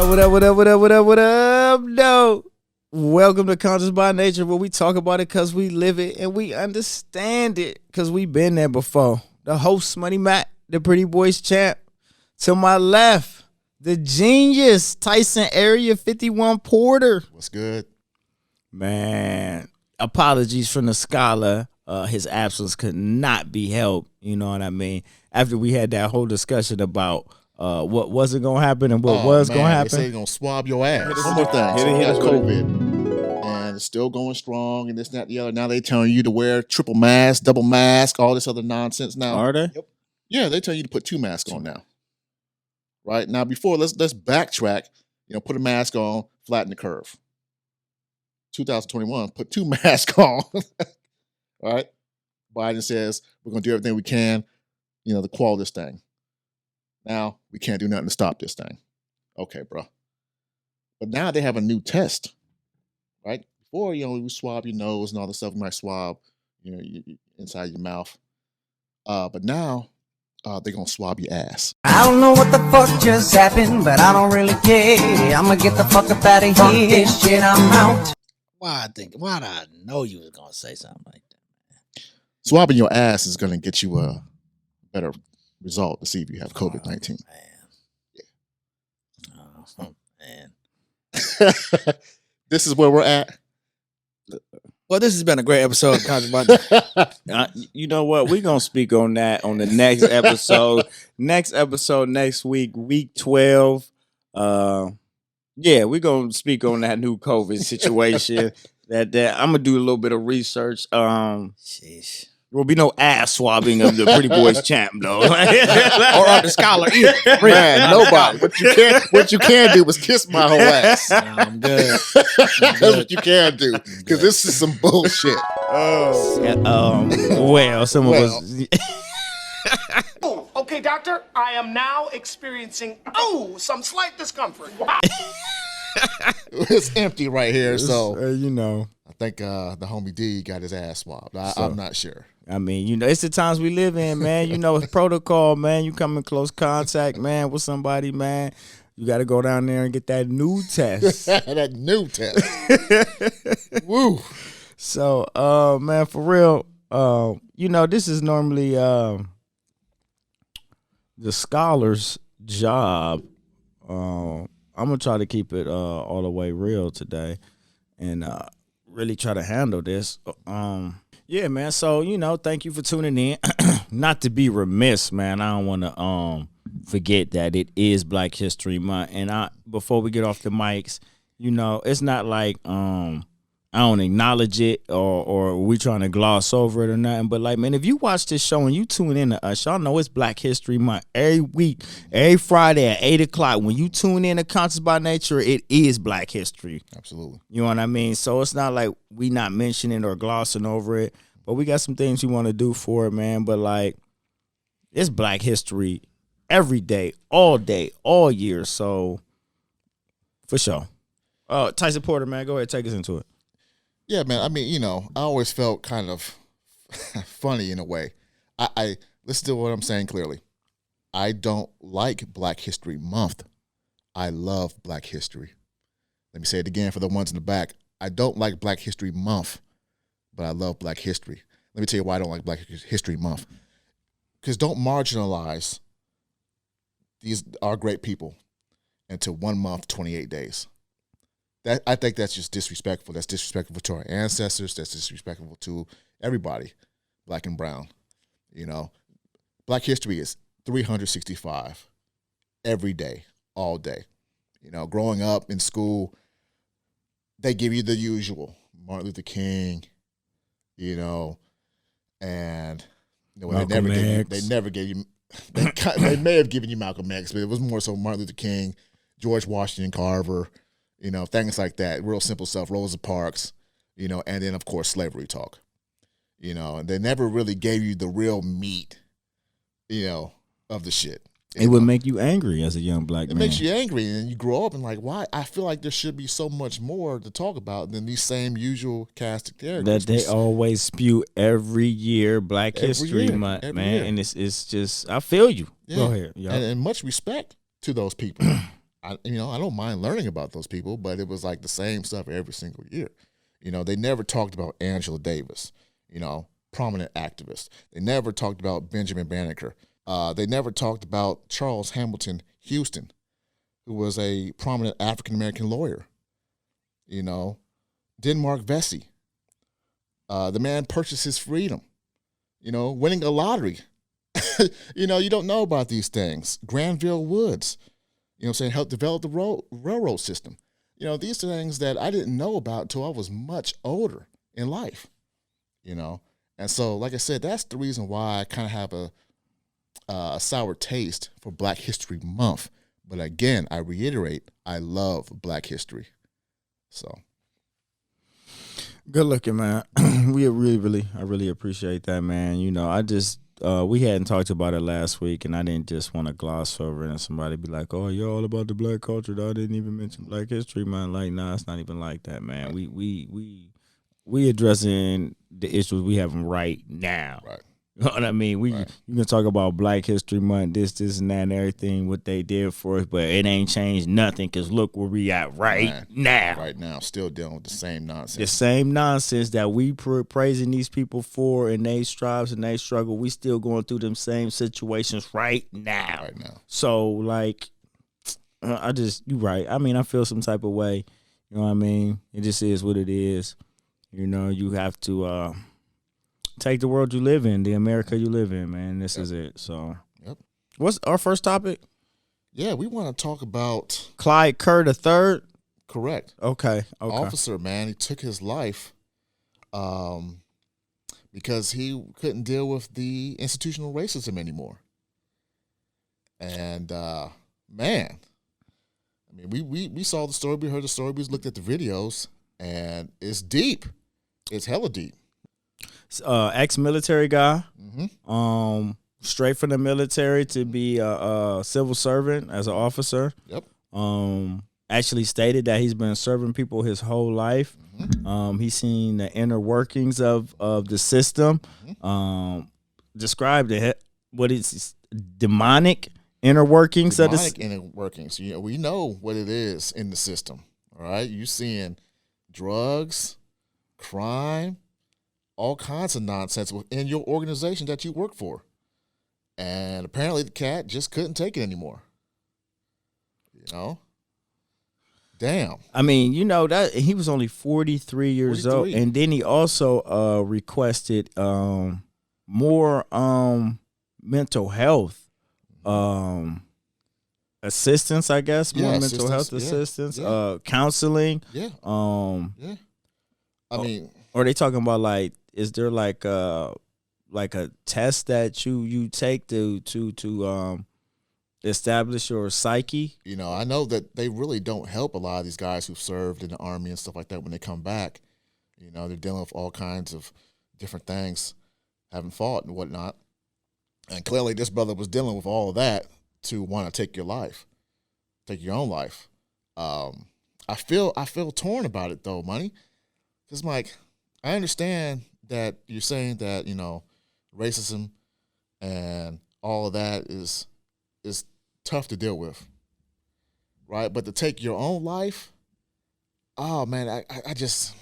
What up? No. Welcome to Conscious by Nature, where we talk about it because we live it and we understand it because we've been there before. The host, Money Matt, the Pretty Boys champ. To my left, the genius, Tyson Area 51 Porter. What's good? Man, apologies from the scholar. His absence could not be helped. You know what I mean? After we had that whole discussion about what wasn't going to happen and what was going to happen. They say they're going to swab your ass. One more thing. So you got COVID, and it's still going strong, and this, that, the other. Now they telling you to wear triple mask, double mask, all this other nonsense now. Are they? Yep. Yeah, they tell you to put 2 masks on now. Right? Now, before, let's backtrack. Put a mask on, flatten the curve. 2021, put 2 masks on. All right? Biden says, we're going to do everything we can, to quell this thing. Now, we can't do nothing to stop this thing. Okay, bro. But now they have a new test, right? Before, we swab your nose and all the stuff we might swab, inside your mouth. But now, they're going to swab your ass. I don't know what the fuck just happened, but I don't really care. I'm going to get the fuck up out of here. This shit, I'm out. Why did I know you was going to say something like that, man? Swabbing your ass is going to get you a better result to see if you have COVID-19. Oh, man. This is where we're at. Well, this has been a great episode of Conscious by You know what? We're going to speak on that on the next episode. Next week, week 12. Yeah, we're going to speak on that new COVID situation. that I'm going to do a little bit of research. Sheesh. There will be no ass swabbing of the Pretty Boys champ, though. Or of the scholar either. Man, nobody. What you can do is kiss my whole ass. No, I'm good. That's what you can do. Because this is some bullshit. Some of us. Okay, doctor, I am now experiencing some slight discomfort. It's empty right here, so I think the homie D got his ass swabbed. I'm not sure. I mean, it's the times we live in, man. It's protocol, man. You come in close contact, man, with somebody, man. You got to go down there and get that new test. That new test. Woo. So, man, for real, this is normally the scholar's job. I'm going to try to keep it all the way real today and really try to handle this. Yeah, man. So, thank you for tuning in. Not to be remiss, man. I don't want to forget that it is Black History Month. And before we get off the mics, it's not like I don't acknowledge it or we trying to gloss over it or nothing. But like, man, if you watch this show and you tune in to us, y'all know it's Black History Month every week, every Friday at 8 o'clock. When you tune in to Conscious by Nature, it is Black History. Absolutely. You know what I mean? So it's not like we not mentioning or glossing over it, but we got some things we want to do for it, man. But like, it's Black History every day, all year. So for sure. Tyson Porter, man, go ahead, take us into it. Yeah, man. I mean, I always felt kind of funny in a way. I listen to what I'm saying clearly. I don't like Black History Month. I love Black History. Let me say it again for the ones in the back. I don't like Black History Month, but I love Black History. Let me tell you why I don't like Black History Month. Because don't marginalize our great people into 1 month, 28 days. I think that's just disrespectful. That's disrespectful to our ancestors. That's disrespectful to everybody, black and brown. Black history is 365 every day, all day. Growing up in school, they give you the usual Martin Luther King, and they never gave you. They may have given you Malcolm X, but it was more so Martin Luther King, George Washington Carver. Things like that, real simple stuff, Rosa Parks, and then, of course, slavery talk. And they never really gave you the real meat, of the shit. It would make you angry as a young black man. It makes you angry, and you grow up and like, why? I feel like there should be so much more to talk about than these same usual cast of characters. That they always spew every year, Black History Month, man. Year. And it's just, I feel you. Yeah. Go ahead. And much respect to those people. I don't mind learning about those people, but it was like the same stuff every single year. They never talked about Angela Davis, prominent activist. They never talked about Benjamin Banneker. They never talked about Charles Hamilton Houston, who was a prominent African-American lawyer. Denmark Vesey. The man purchased his freedom, winning a lottery. You don't know about these things. Granville Woods, helped develop the railroad system. These are things that I didn't know about until I was much older in life, And so, like I said, that's the reason why I kind of have a sour taste for Black History Month. But again, I reiterate, I love Black history. So. Good looking, man. I really appreciate that, man. I just we hadn't talked about it last week, and I didn't just want to gloss over it and somebody be like, "Oh, you're all about the Black culture." I didn't even mention Black history, man. Like, nah, it's not even like that, man. We addressing the issues we have right now. Right. You know what I mean? You can talk about Black History Month, this, and that, and everything, what they did for us, but it ain't changed nothing because look where we at right now. Right now, still dealing with the same nonsense. The same nonsense that we praising these people for and they strives and they struggle, we still going through them same situations right now. Right now. So, like, you right. I mean, I feel some type of way. You know what I mean? It just is what it is. You have to take the world you live in, the America you live in, man. This is it. So, what's our first topic? Yeah, we want to talk about Clyde Kerr III. Correct. Okay. Officer, man, he took his life because he couldn't deal with the institutional racism anymore. And man, I mean, we saw the story, we heard the story, we looked at the videos, and it's deep. It's hella deep. Ex-military guy, straight from the military to be a civil servant as an officer. Yep. Actually stated that he's been serving people his whole life. He's seen the inner workings of the system. Described it, what is demonic inner workings. Demonic inner workings. We know what it is in the system. All right, you seeing drugs, crime, all kinds of nonsense within your organization that you work for. And apparently the cat just couldn't take it anymore. Damn. I mean, that he was only 43 years old. And then he also requested more mental health assistance, I guess. More mental health assistance, counseling. Yeah. I mean, or are they talking about, like, is there like a test that you take to establish your psyche? I know that they really don't help a lot of these guys who've served in the Army and stuff like that when they come back. They're dealing with all kinds of different things, having fought and whatnot. And clearly this brother was dealing with all of that to want to take your life, take your own life. I feel torn about it though, Money. Because, Mike, I understand that you're saying that, racism and all of that is tough to deal with, right? But to take your own life, oh, man, I just,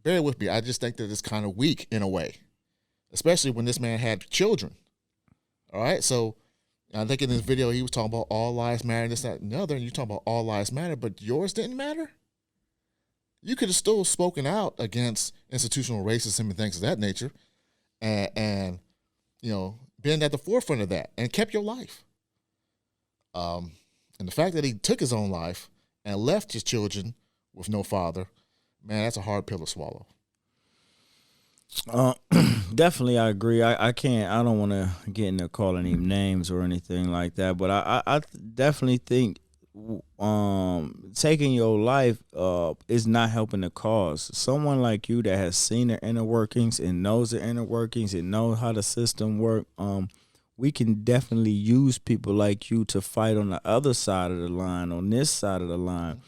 bear with me, I just think that it's kind of weak in a way, especially when this man had children, all right? So I think in this video he was talking about all lives matter, this, that, and the other, and you're talking about all lives matter, but yours didn't matter? You could have still spoken out against institutional racism and things of that nature and been at the forefront of that and kept your life. And the fact that he took his own life and left his children with no father, man, that's a hard pill to swallow. Definitely, I agree. I don't want to get into calling him names or anything like that, but I definitely think taking your life is not helping the cause. Someone like you that has seen the inner workings and knows the inner workings and knows how the system works, we can definitely use people like you to fight on the other side of the line, on this side of the line.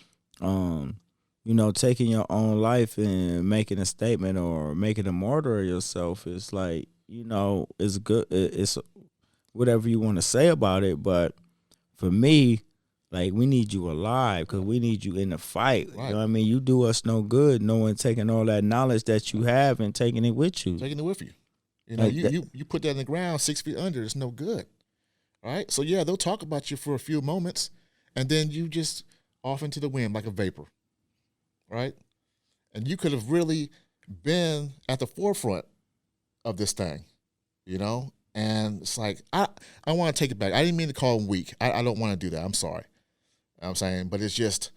Taking your own life and making a statement or making a martyr of yourself is it's good. It's whatever you want to say about it, but for me, like, we need you alive because we need you in the fight. Right. You know what I mean? You do us no good knowing taking all that knowledge that you have and taking it with you. Taking it with you. You know, Like you put that in the ground 6 feet under, it's no good. All right? So, yeah, they'll talk about you for a few moments, and then you just off into the wind like a vapor. Right? And you could have really been at the forefront of this thing, you know? And it's like, I want to take it back. I didn't mean to call him weak. I don't want to do that. I'm sorry. You know what I'm saying? But it's just,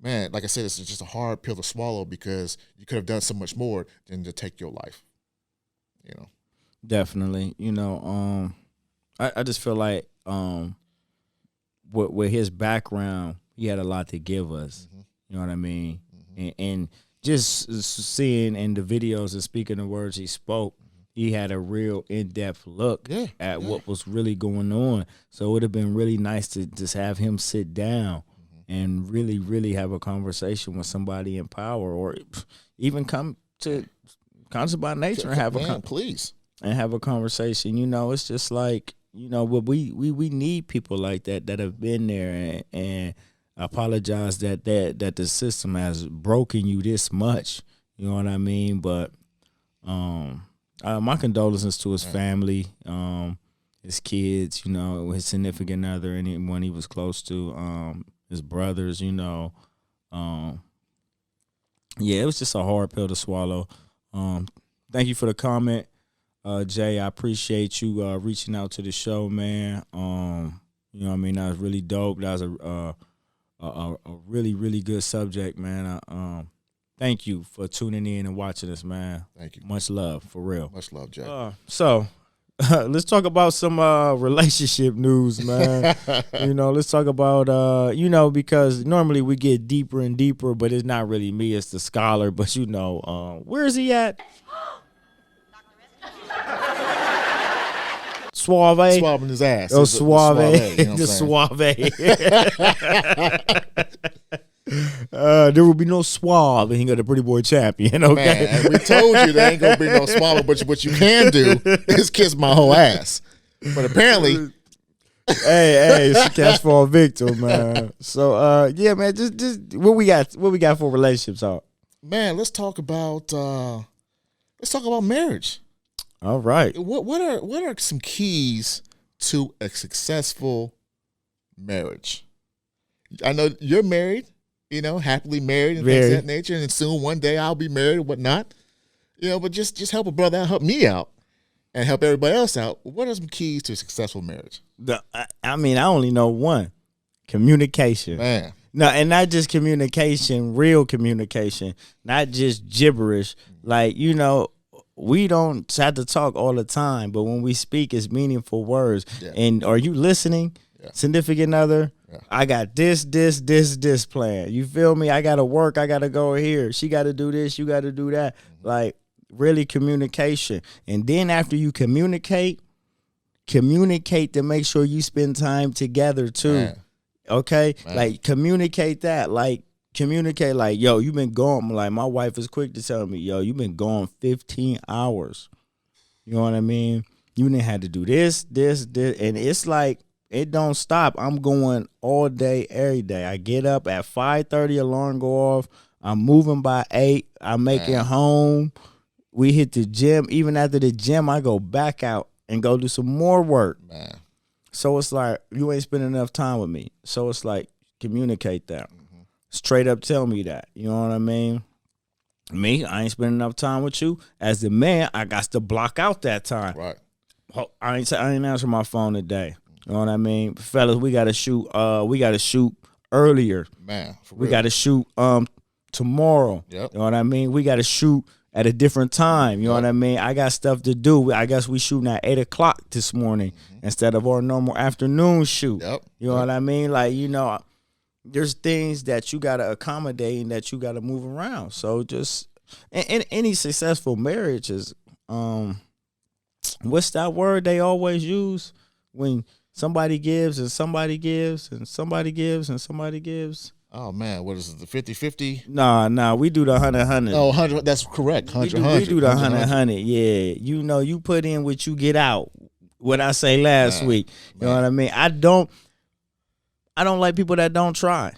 man, like I said, it's just a hard pill to swallow because you could have done so much more than to take your life, you know? Definitely. You know, I just feel like with his background, he had a lot to give us. Mm-hmm. You know what I mean? Mm-hmm. And just seeing in the videos and speaking the words he spoke, he had a real in-depth look at what was really going on. So it would have been really nice to just have him sit down and really, really have a conversation with somebody in power, or even come to ConsciousSbyNature and have have a conversation. You know, it's just like, you know, what we need people like that have been there and apologize that the system has broken you this much. You know what I mean? But my condolences to his family, his kids, you know, his significant other, anyone he was close to, his brothers, you know. Yeah, it was just a hard pill to swallow. Thank you for the comment, Jay. I appreciate you reaching out to the show, man. You know what I mean? That was really dope. That was a really, really good subject, man. Thank you for tuning in and watching us, man. Thank you. Much love, for real. Much love, Jay. So, let's talk about some relationship news, man. You know, let's talk about, you know, because normally we get deeper and deeper, but it's not really me, it's the scholar. But, you know, where is he at? Suave. Swabbing his ass. Oh, Suave. You know The Suave. There will be no Suave, and he got a pretty boy champion, okay? Man, and we told you there ain't going to be no Suave, but what you can do is kiss my whole ass. But apparently... hey, she catch for a victim, man. So, yeah, man, just what we got for relationships, talk? Man, let's talk about marriage. All right. What are some keys to a successful marriage? I know you're married, you know, happily married and things of that nature, and soon one day I'll be married or whatnot. You know, but just help a brother out, help me out, and help everybody else out. What are some keys to a successful marriage? I mean, I only know one: communication. Man. No, and not just communication, real communication, not just gibberish. Like, you know, we don't have to talk all the time, but when we speak, it's meaningful words. Yeah. And are you listening, significant other? Yeah. I got this plan. You feel me? I got to work. I got to go here. She got to do this. You got to do that. Mm-hmm. Like, really communication. And then after you communicate to make sure you spend time together too. Man. Okay? Man. Like, communicate that. Like, communicate like, yo, you been gone. Like, my wife is quick to tell me, yo, you been gone 15 hours. You know what I mean? You didn't have to do this. And it's like, it don't stop. I'm going all day, every day. I get up at 5:30, alarm go off. I'm moving by 8. I make it home. We hit the gym. Even after the gym, I go back out and go do some more work. Man. So it's like, you ain't spending enough time with me. So it's like, communicate that. Straight up tell me that. You know what I mean? Me, I ain't spending enough time with you. As the man, I got to block out that time. Right. I ain't answering my phone today. You know what I mean? Fellas, we gotta shoot earlier. Man, for real. We gotta shoot tomorrow. Yep. You know what I mean? We gotta shoot at a different time. You know what I mean? I got stuff to do. I guess we shooting at 8:00 this morning instead of our normal afternoon shoot. Yep. You know what I mean? Like, you know, there's things that you got to accommodate and that you got to move around. So just in any successful marriage is, what's that word they always use when somebody gives and somebody gives and somebody gives and somebody gives? Oh, man, what is it, the 50-50? Nah, we do the 100-100. Oh, 100, that's correct, 100-100. We do the 100-100, yeah. You know, you put in what you get out, what I say last week. You know what I mean? I don't like people that don't try.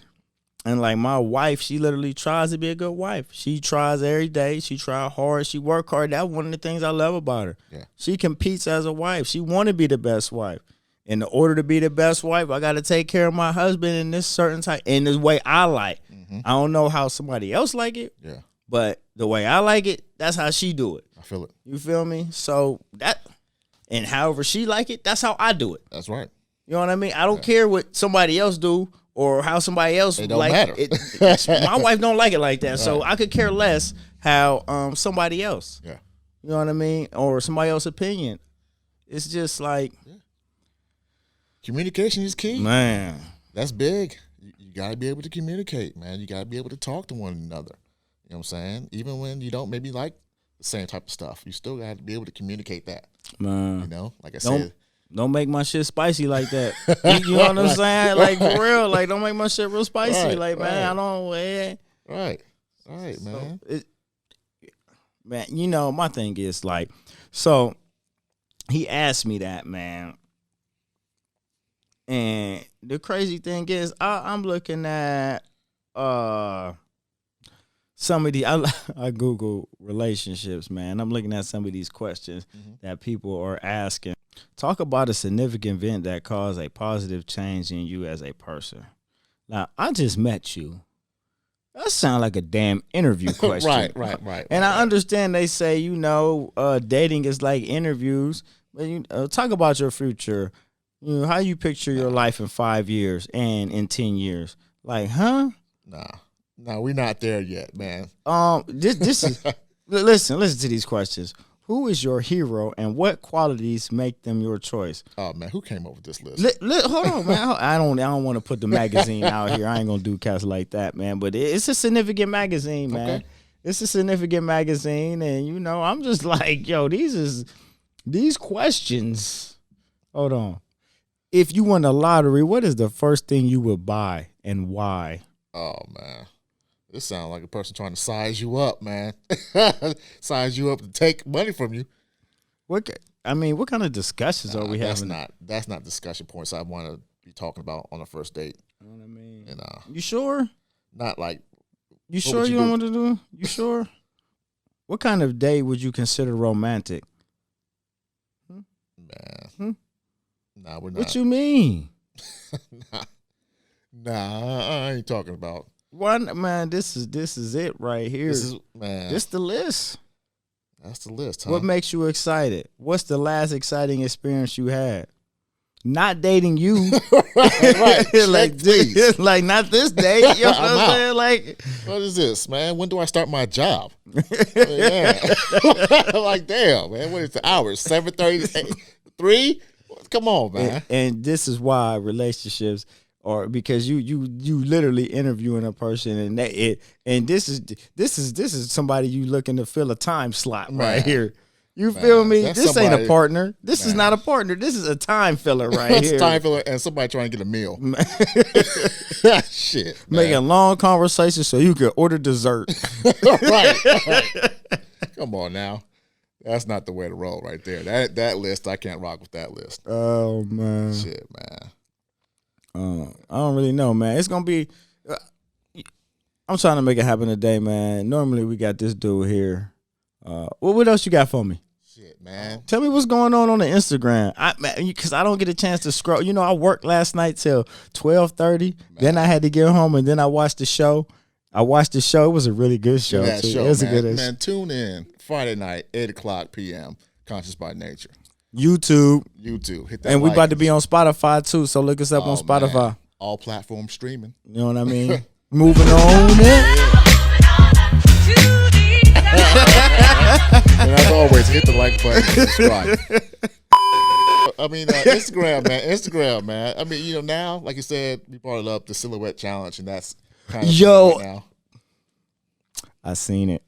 And like my wife, she literally tries to be a good wife. She tries every day. She tries hard. She work hard. That's one of the things I love about her. Yeah. She competes as a wife. She want to be the best wife. In order to be the best wife, I got to take care of my husband in this certain type, in this way I like. Mm-hmm. I don't know how somebody else like it. Yeah. But the way I like it, that's how she do it. I feel it. You feel me? So that, and however she like it, that's how I do it. That's right. You know what I mean? I don't care what somebody else do or how somebody else It don't like matter. it. My wife don't like it like that, so I could care less how somebody else. Yeah. You know what I mean? Or somebody else's opinion. It's just like, Communication is key. man. That's big. You got to be able to communicate, man. You got to be able to talk to one another. You know what I'm saying? Even when you don't maybe like the same type of stuff, you still got to be able to communicate that. Man. You know, like I said. Don't make my shit spicy like that. You know what I'm saying? Like, for real. Like, don't make my shit real spicy. Right, like, man, right. I don't. Right. All right, man. Man, you know, my thing is like, so he asked me that, man. And the crazy thing is, I'm looking at some of the I Google relationships, man. I'm looking at some of these questions that people are asking. Talk about a significant event that caused a positive change in you as a person. Now, I just met you. That sounds like a damn interview question. Right. And I understand they say, you know, dating is like interviews. But you talk about your future. You know, how you picture your life in 5 years and in 10 years. Like, huh? Nah, we're not there yet, man. This is listen to these questions. Who is your hero and what qualities make them your choice? Oh man, who came up with this list? Hold on, man. I don't want to put the magazine out here. I ain't gonna do cats like that, man. But it's a significant magazine, man. Okay. It's a significant magazine, and you know, I'm just like, yo, these questions. Hold on. If you won the lottery, what is the first thing you would buy and why? Oh man, this sounds like a person trying to size you up, man. Size you up to take money from you. What kind of discussions are we having? That's not discussion points I want to be talking about on a first date. You know what I mean? And you sure? not like. You sure you don't want to do? You sure? What kind of date would you consider romantic? Man, nah, we're not. What you mean? Nah, I ain't talking about. Why, man? This is it right here. This is man. This the list. That's the list, huh? What makes you excited? What's the last exciting experience you had? Not dating you, right. like please. like not this date. You know what I'm saying? Like, what is this, man? When do I start my job? Yeah. Like, damn, man. What is the hours? 7:30, 3? Come on, man. And this is why relationships are, because you literally interviewing a person, and this is somebody you looking to fill a time slot right here. You feel me? This ain't a partner. This is not a partner. This is a time filler right here. It's a time filler and somebody trying to get a meal. Shit. Man. Making long conversations so you can order dessert. right. Come on now. That's not the way to roll right there. That list, I can't rock with that list. Oh, man. Shit, man. I don't really know, man. It's going to be... I'm trying to make it happen today, man. Normally, we got this dude here. What else you got for me? Shit, man. Tell me what's going on the Instagram. Because I don't get a chance to scroll. You know, I worked last night till 12:30. Then I had to get home, and then I watched the show. It was a really good show. That show, it was man. a good Man, tune in Friday night, 8:00 p.m. Conscious by Nature. YouTube. Hit that And we like. about to be on Spotify, too, so look us up on Spotify. Man. All platforms streaming. You know what I mean? Moving on. And as always, hit the like button and subscribe. I mean, Instagram, man. I mean, you know, now, like you said, we brought it up, the silhouette challenge, and that's kind of right now. I seen it.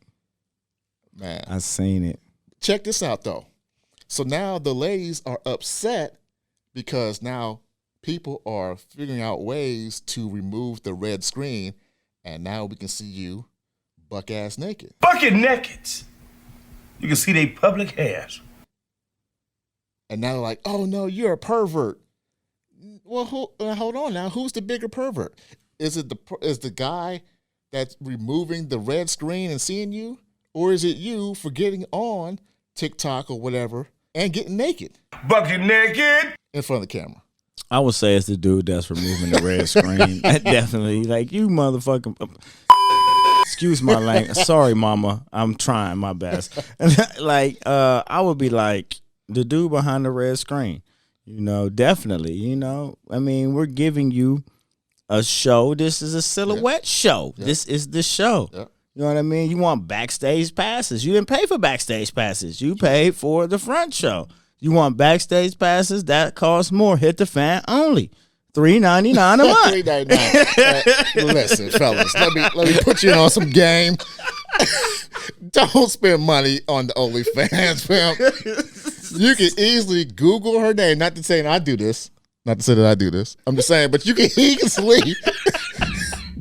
Man. I seen it. Check this out, though. So now the ladies are upset because now people are figuring out ways to remove the red screen, and now we can see you buck-ass naked. Bucket naked. You can see they public hairs. And now they're like, oh, no, you're a pervert. Well, hold on now. Who's the bigger pervert? Is the guy that's removing the red screen and seeing you, or is it you for getting on TikTok or whatever and getting naked? Bucket naked. In front of the camera. I would say it's the dude that's removing the red screen. Definitely. Like, you motherfucking... Excuse my language. Sorry, mama. I'm trying my best. Like, I would be like, the dude behind the red screen. Definitely. I mean, we're giving you a show. This is a silhouette show. Yeah. This is the show. Yeah. You know what I mean? You want backstage passes. You didn't pay for backstage passes. You paid for the front show. You want backstage passes? That costs more. Hit the fan only. $3.99 a month. $3.99. Listen, fellas, let me put you on some game. Don't spend money on the OnlyFans, fam. You can easily Google her name. Not to say that I do this. Not to say that I do this. I'm just saying, but you can easily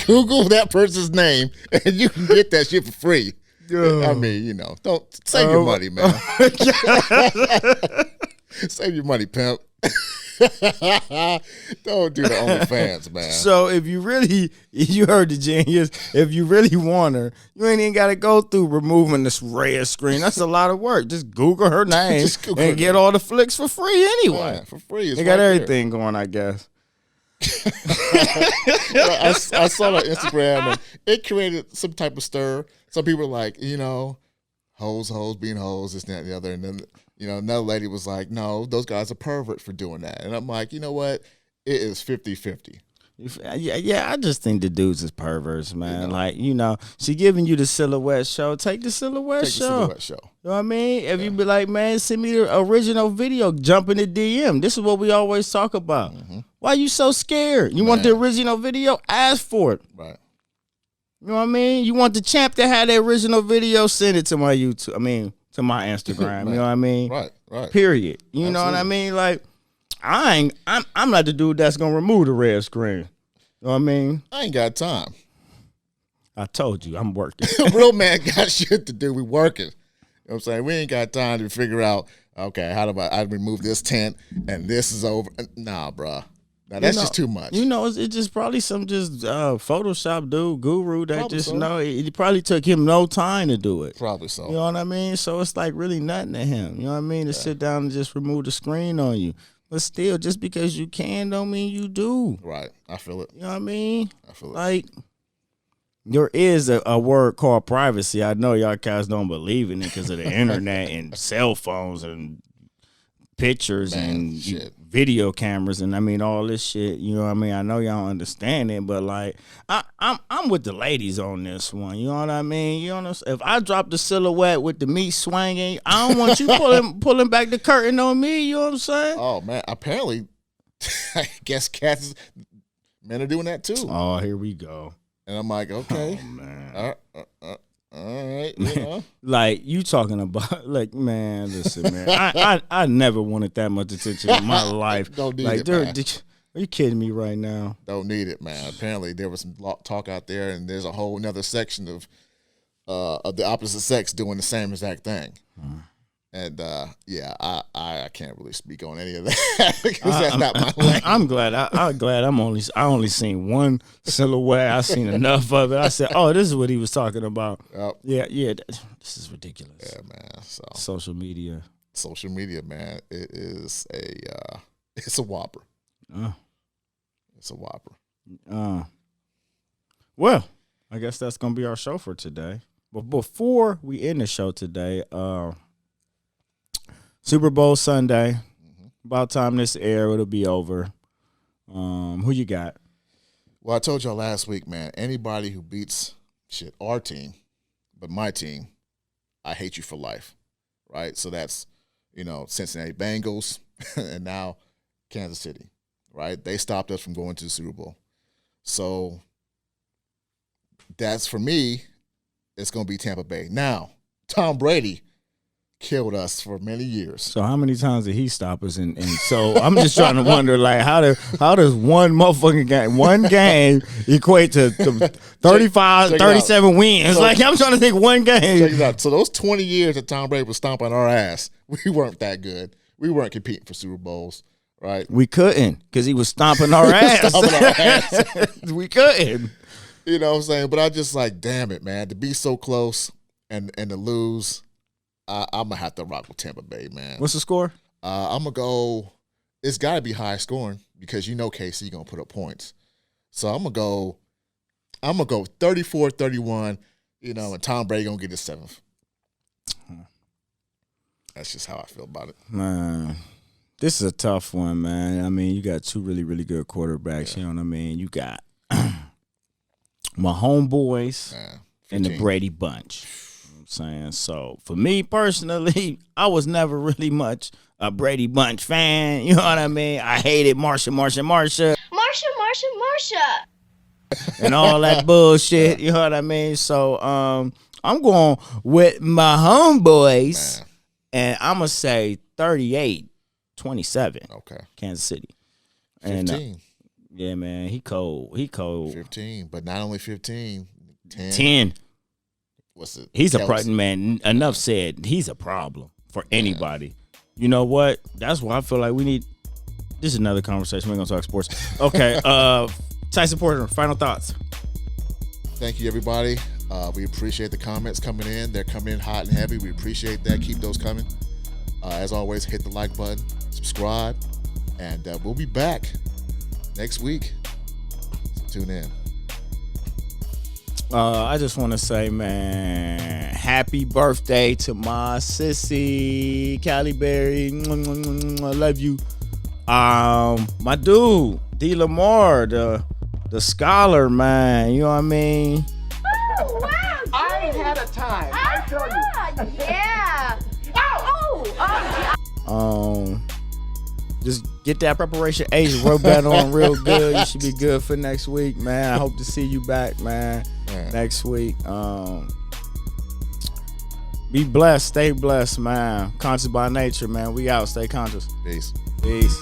Google that person's name and you can get that shit for free. I mean, don't save your money, man. Save your money, pimp. Don't do the OnlyFans, man. So if you heard the genius, if you really want her, you ain't even got to go through removing this red screen. That's a lot of work. Just Google her name and get all the flicks for free anyway. Yeah, for free. They got everything going, I guess. I saw it on Instagram and it created some type of stir. Some people were like, hoes being hoes, this, that, and the other. And then, another lady was like, no, those guys are pervert for doing that. And I'm like, you know what? It is 50-50. Yeah, I just think the dudes is perverts, man. Like, she giving you the silhouette show. Take the silhouette show. You know what I mean? If you be like, man, send me the original video, jump in the DM. This is what we always talk about. Mm-hmm. Why you so scared? You want the original video? Ask for it. Right. You know what I mean? You want the champ to have the original video? Send it to my YouTube. I mean, to my Instagram. Right. You know what I mean? Right. Period. You Absolutely. Know what I mean? Like, I'm not the dude that's gonna remove the red screen. You know what I mean? I ain't got time. I told you, I'm working. Real man got shit to do. We working. You know what I'm saying? We ain't got time to figure out, okay, how do I remove this tent and this is over? Nah, bruh. Now that's just too much. It's just probably some Photoshop dude, guru that probably just it probably took him no time to do it. Probably so. You know what I mean? So it's like really nothing to him. You know what I mean? To sit down and just remove the screen on you. But still, just because you can don't mean you do. Right. I feel it. You know what I mean? I feel it. Like, there is a word called privacy. I know y'all guys don't believe in it because of the internet and cell phones and pictures and video cameras and I mean all this shit. You know what I mean? I know y'all don't understand it, but like I'm with the ladies on this one. You know what I mean? If I drop the silhouette with the meat swinging, I don't want you pulling back the curtain on me. You know what I'm saying? Oh man, apparently, I guess men are doing that too. Oh, here we go. And I'm like, okay, oh, man. All right, Like you talking about, like, man, listen, man, I never wanted that much attention in my life. Don't need like, it, man. Are you kidding me right now? Don't need it, man. Apparently, there was some talk out there, and there's a whole another section of the opposite sex doing the same exact thing. And I can't really speak on any of that because that's not my lane. I'm glad. I'm glad. I only seen one silhouette. I seen enough of it. I said, "Oh, this is what he was talking about." Yep. Yeah. This is ridiculous. Yeah, man. So social media, man. It is it's a whopper. It's a whopper. Well, I guess that's gonna be our show for today. But before we end the show today, Super Bowl Sunday. About time this air, it'll be over. Who you got? Well, I told y'all last week, man, anybody who beats our team, but my team, I hate you for life. Right? So that's, Cincinnati Bengals and now Kansas City. Right? They stopped us from going to the Super Bowl. So that's, for me, it's going to be Tampa Bay. Now, Tom Brady killed us for many years. So how many times did he stop us? And so I'm just trying to wonder, like, how does one game equate to 35, 37 wins? So, like, I'm trying to think one game. Check it out. So those 20 years that Tom Brady was stomping our ass, we weren't that good. We weren't competing for Super Bowls, Right. We couldn't because he was stomping our ass. Stomping our ass. We couldn't. You know what I'm saying? But I just like, damn it, man. To be so close and to lose, I'm going to have to rock with Tampa Bay, man. What's the score? I'm going to go, it's got to be high scoring because you know KC going to put up points. So I'm going to go 34-31, you know, and Tom Brady going to get his 7th. That's just how I feel about it. Man, this is a tough one, man. I mean, you got two really, really good quarterbacks. You know what I mean? You got my homeboys and the Brady bunch. You know what I'm saying? So, for me personally, I was never really much a Brady bunch fan. You know what I mean? I hated Marsha. And all that bullshit. You know what I mean? So, I'm going with my homeboys. Man. And I'm going to say 38-27. Okay. Kansas City. 15. And, yeah, man. He cold. 15. But not only 15. 10. What's it? He's a problem, man. Enough said. He's a problem for anybody. You know what? That's why I feel like we need. This is another conversation. We're going to talk sports. Okay. Tyson Porter, final thoughts. Thank you, everybody. We appreciate the comments coming in. They're coming in hot and heavy. We appreciate that. Keep those coming. As always, hit the like button, subscribe, and we'll be back next week. So tune in. I just want to say, man, happy birthday to my sissy, Callie Berry. I love you. My dude, D. Lamar, the scholar, man. You know what I mean? Oh, wow. I ain't had a time. I tell you. Yeah. Just get that preparation Asia rub that on real good. You should be good for next week, man. I hope to see you back, man. Next week. Be blessed, stay blessed, man. Conscious by nature, man. We out. Stay conscious. Peace. Peace.